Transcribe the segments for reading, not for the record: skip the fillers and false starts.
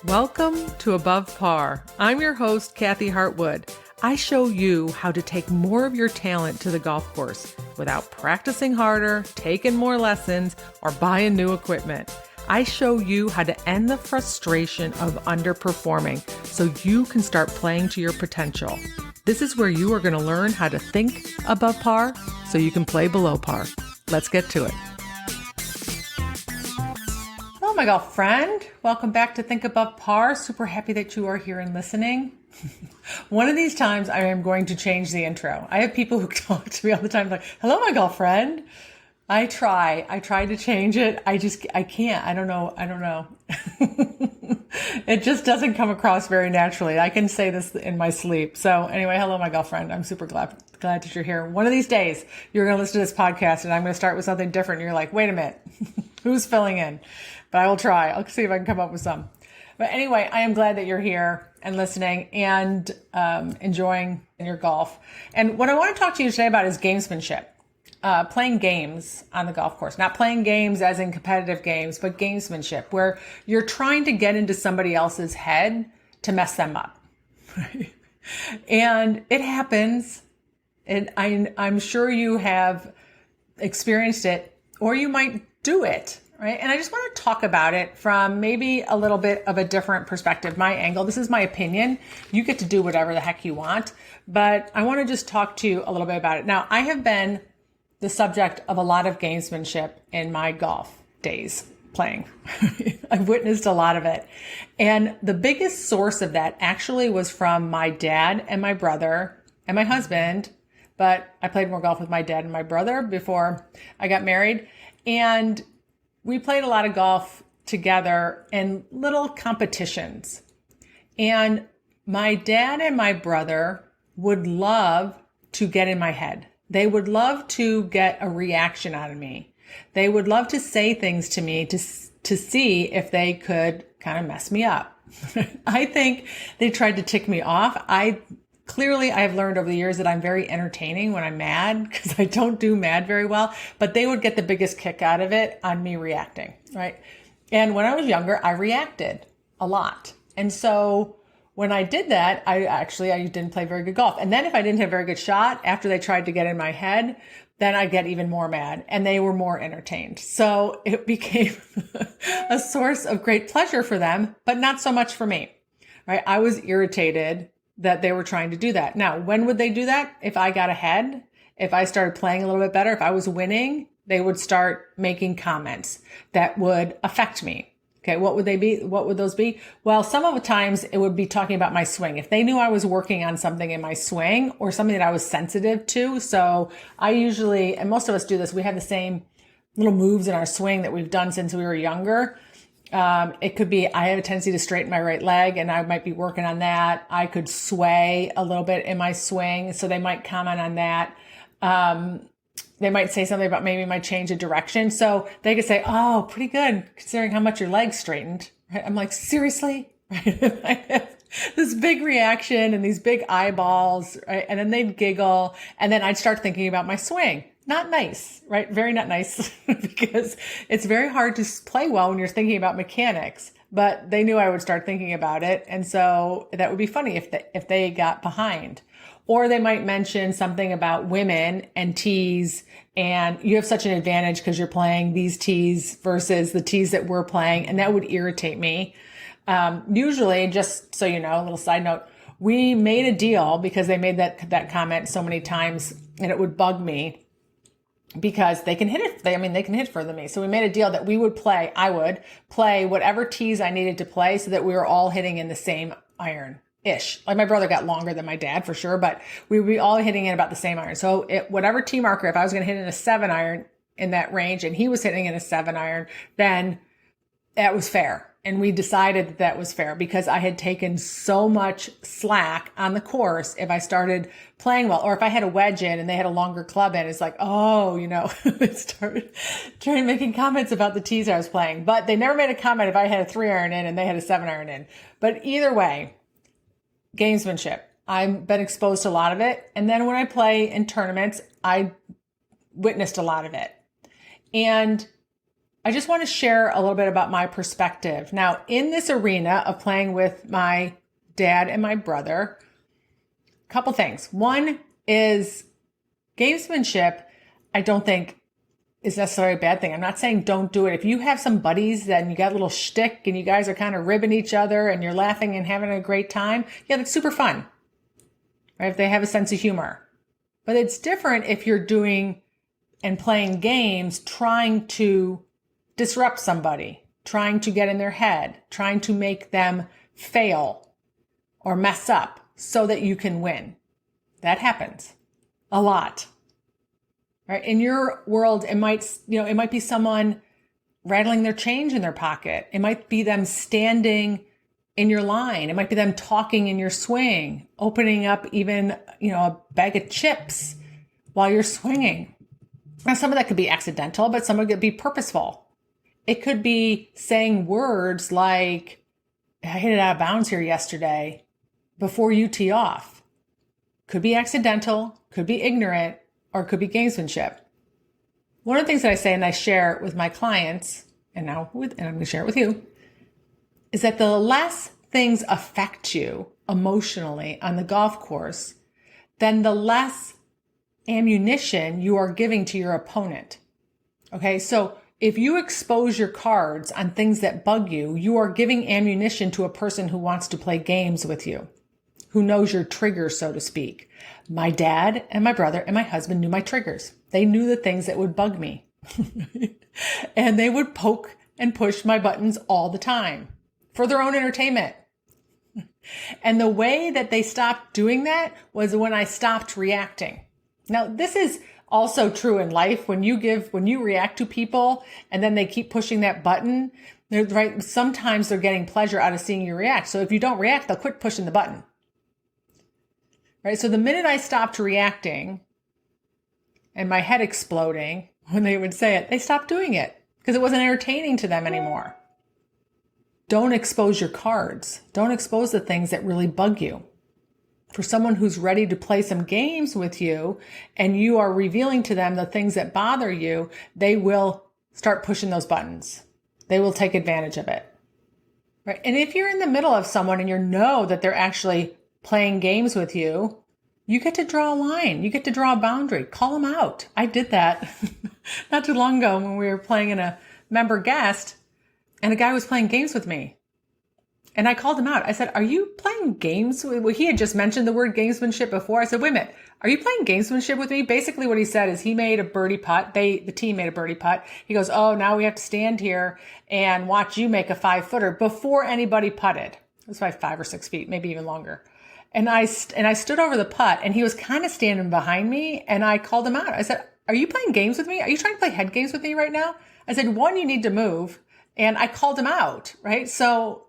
Welcome to Above Par. I'm your host, Kathy Hartwood. I show you how to take more of your talent to the golf course without practicing harder, taking more lessons, or buying new equipment. I show you how to end the frustration of underperforming so you can start playing to your potential. This is where you are going to learn how to think above par so you can play below par. Let's get to it. Hello, my golf friend. Welcome back to Think Above Par. Super happy that you are here and listening. One of these times I am going to change the intro. I have people who talk to me all the time like, hello, my golf friend. I try to change it. I can't. I don't know. It just doesn't come across very naturally. I can say this in my sleep. So anyway, hello, my girlfriend. I'm super glad that you're here. One of these days, you're going to listen to this podcast and I'm going to start with something different. And you're like, wait a minute, who's filling in? But I will try. I'll see if I can come up with some. But anyway, I am glad that you're here and listening and enjoying your golf. And what I want to talk to you today about is gamesmanship. Playing games on the golf course, not playing games as in competitive games, but gamesmanship, where you're trying to get into somebody else's head to mess them up. Right? And it happens. And I'm sure you have experienced it, or you might do it. Right. And I just want to talk about it from maybe a little bit of a different perspective, my angle. This is my opinion. You get to do whatever the heck you want, but I want to just talk to you a little bit about it. Now, I have been the subject of a lot of gamesmanship in my golf days playing. I've witnessed a lot of it. And the biggest source of that actually was from my dad and my brother and my husband. But I played more golf with my dad and my brother before I got married. And we played a lot of golf together in little competitions. And my dad and my brother would love to get in my head. They would love to get a reaction out of me. They would love to say things to me to see if they could kind of mess me up. I think they tried to tick me off. I have learned over the years that I'm very entertaining when I'm mad because I don't do mad very well, but they would get the biggest kick out of it on me reacting, right? And when I was younger, I reacted a lot. And so when I did that, I didn't play very good golf. And then if I didn't have a very good shot after they tried to get in my head, then I'd get even more mad and they were more entertained. So it became a source of great pleasure for them, but not so much for me, right? I was irritated that they were trying to do that. Now, when would they do that? If I got ahead, if I started playing a little bit better, if I was winning, they would start making comments that would affect me. Okay, what would they be? What would those be? Well, some of the times it would be talking about my swing. If they knew I was working on something in my swing or something that I was sensitive to. So I usually, and most of us do this, we have the same little moves in our swing that we've done since we were younger. It could be, I have a tendency to straighten my right leg and I might be working on that. I could sway a little bit in my swing. So they might comment on that. They might say something about maybe my change of direction. So they could say, oh, pretty good considering how much your leg's straightened. Right? I'm like, seriously? Right? I have this big reaction and these big eyeballs, right? And then they'd giggle. And then I'd start thinking about my swing. Not nice, right? Very not nice because it's very hard to play well when you're thinking about mechanics. But they knew I would start thinking about it. And so that would be funny if they got behind. Or they might mention something about women and tees, and you have such an advantage because you're playing these tees versus the tees that we're playing, and that would irritate me. Usually, just so you know, a little side note, we made a deal because they made that comment so many times, and it would bug me because they can hit it. They can hit further than me. So we made a deal that I would play whatever tees I needed to play so that we were all hitting in the same iron. Ish. Like my brother got longer than my dad for sure, but we would be all hitting in about the same iron. So whatever tee marker, if I was going to hit in a 7-iron in that range and he was hitting in a 7-iron, then that was fair. And we decided that was fair because I had taken so much slack on the course if I started playing well, or if I had a wedge in and they had a longer club in, it's like, oh, they started making comments about the tees I was playing. But they never made a comment if I had a 3-iron in and they had a 7-iron in. But either way, gamesmanship. I've been exposed to a lot of it. And then when I play in tournaments, I witnessed a lot of it. And I just want to share a little bit about my perspective. Now, in this arena of playing with my dad and my brother, a couple things. One is gamesmanship, I don't think is necessarily a bad thing. I'm not saying don't do it. If you have some buddies and you got a little shtick and you guys are kind of ribbing each other and you're laughing and having a great time, yeah, that's super fun, right? If they have a sense of humor. But it's different if you're doing and playing games, trying to disrupt somebody, trying to get in their head, trying to make them fail or mess up so that you can win. That happens a lot. Right? In your world, it might be someone rattling their change in their pocket. It might be them standing in your line. It might be them talking in your swing, opening up even, a bag of chips while you're swinging. Now, some of that could be accidental, but some of it could be purposeful. It could be saying words like, I hit it out of bounds here yesterday before you tee off. Could be accidental, could be ignorant, or it could be gamesmanship. One of the things that I say and I share with my clients, and I'm going to share it with you, is that the less things affect you emotionally on the golf course, then the less ammunition you are giving to your opponent. Okay, so if you expose your cards on things that bug you, you are giving ammunition to a person who wants to play games with you, who knows your triggers, so to speak. My dad and my brother and my husband knew my triggers. They knew the things that would bug me. And they would poke and push my buttons all the time for their own entertainment. And the way that they stopped doing that was when I stopped reacting. Now, this is also true in life. When you react to people and then they keep pushing that button, right? Sometimes they're getting pleasure out of seeing you react. So if you don't react, they'll quit pushing the button. Right? So the minute I stopped reacting and my head exploding when they would say it, they stopped doing it because it wasn't entertaining to them anymore. Don't expose your cards. Don't expose the things that really bug you. For someone who's ready to play some games with you and you are revealing to them the things that bother you, they will start pushing those buttons. They will take advantage of it. Right? And if you're in the middle of someone and you know that they're actually playing games with you, you get to draw a line. You get to draw a boundary. Call them out. I did that not too long ago when we were playing in a member guest and a guy was playing games with me. And I called him out. I said, are you playing games? Well, he had just mentioned the word gamesmanship before. I said, wait a minute. Are you playing gamesmanship with me? Basically what he said is he made a birdie putt. The team made a birdie putt. He goes, oh, now we have to stand here and watch you make a 5-footer before anybody putted. It was like 5 or 6 feet, maybe even longer. And I stood over the putt and he was kind of standing behind me and I called him out. I said, are you playing games with me? Are you trying to play head games with me right now? I said, one, you need to move. And I called him out, right? So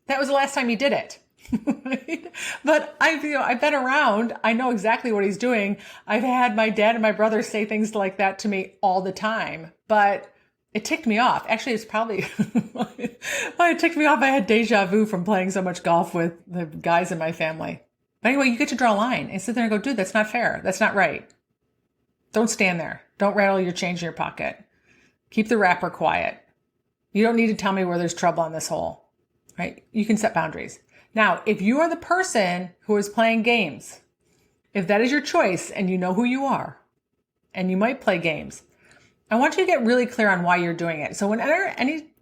that was the last time he did it. Right? But I've been around. I know exactly what he's doing. I've had my dad and my brother say things like that to me all the time, but it ticked me off. Actually, it's probably why it ticked me off. I had deja vu from playing so much golf with the guys in my family. But anyway, you get to draw a line and sit there and go, dude, that's not fair. That's not right. Don't stand there. Don't rattle your change in your pocket. Keep the wrapper quiet. You don't need to tell me where there's trouble on this hole, right? You can set boundaries. Now, if you are the person who is playing games, if that is your choice and you know who you are and you might play games, I want you to get really clear on why you're doing it. So whenever,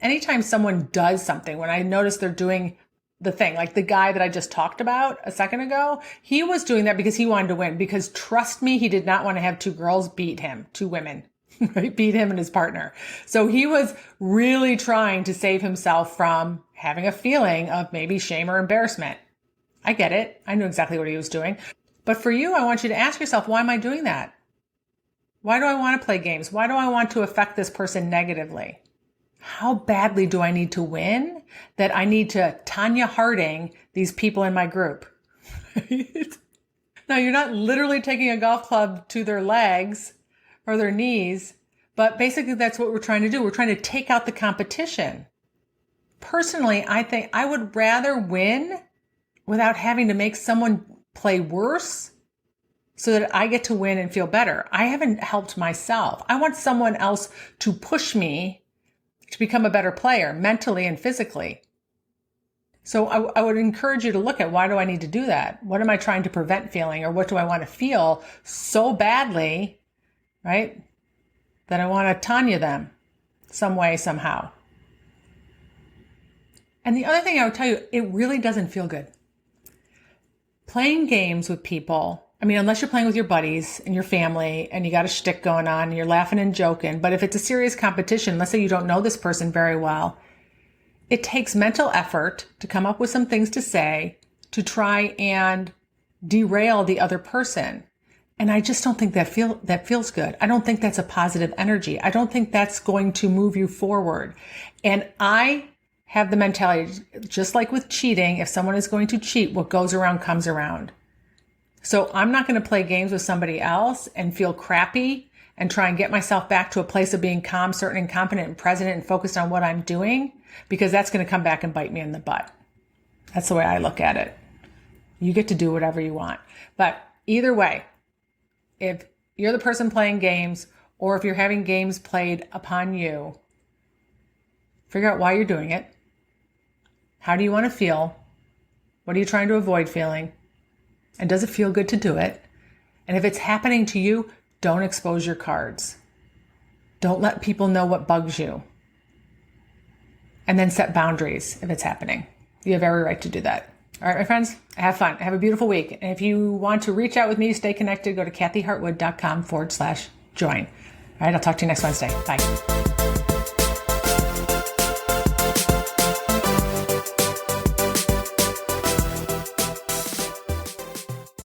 anytime someone does something, when I notice they're doing the thing, like the guy that I just talked about a second ago, he was doing that because he wanted to win, because trust me, he did not want to have 2 girls beat him, 2 women. Right? Beat him and his partner. So he was really trying to save himself from having a feeling of maybe shame or embarrassment. I get it. I knew exactly what he was doing. But for you, I want you to ask yourself, why am I doing that? Why do I want to play games? Why do I want to affect this person negatively? How badly do I need to win that I need to Tanya Harding these people in my group? Now, you're not literally taking a golf club to their legs or their knees, but basically that's what we're trying to do. We're trying to take out the competition. Personally, I think I would rather win without having to make someone play worse so that I get to win and feel better. I haven't helped myself. I want someone else to push me to become a better player mentally and physically. So I would encourage you to look at, why do I need to do that? What am I trying to prevent feeling? Or what do I want to feel so badly, right, that I want to Tanya them some way, somehow? And the other thing I would tell you, it really doesn't feel good. Playing games with people, I mean, unless you're playing with your buddies and your family and you got a shtick going on and you're laughing and joking, but if it's a serious competition, let's say you don't know this person very well, it takes mental effort to come up with some things to say to try and derail the other person. And I just don't think that feels good. I don't think that's a positive energy. I don't think that's going to move you forward. And I have the mentality, just like with cheating, if someone is going to cheat, what goes around comes around. So I'm not going to play games with somebody else and feel crappy and try and get myself back to a place of being calm, certain, and confident and present and focused on what I'm doing, because that's going to come back and bite me in the butt. That's the way I look at it. You get to do whatever you want. But either way, if you're the person playing games or if you're having games played upon you, figure out why you're doing it. How do you want to feel? What are you trying to avoid feeling? And does it feel good to do it? And if it's happening to you, don't expose your cards. Don't let people know what bugs you. And then set boundaries if it's happening. You have every right to do that. All right, my friends, have fun. Have a beautiful week. And if you want to reach out with me, stay connected, go to kathyhartwood.com/join. All right, I'll talk to you next Wednesday. Bye.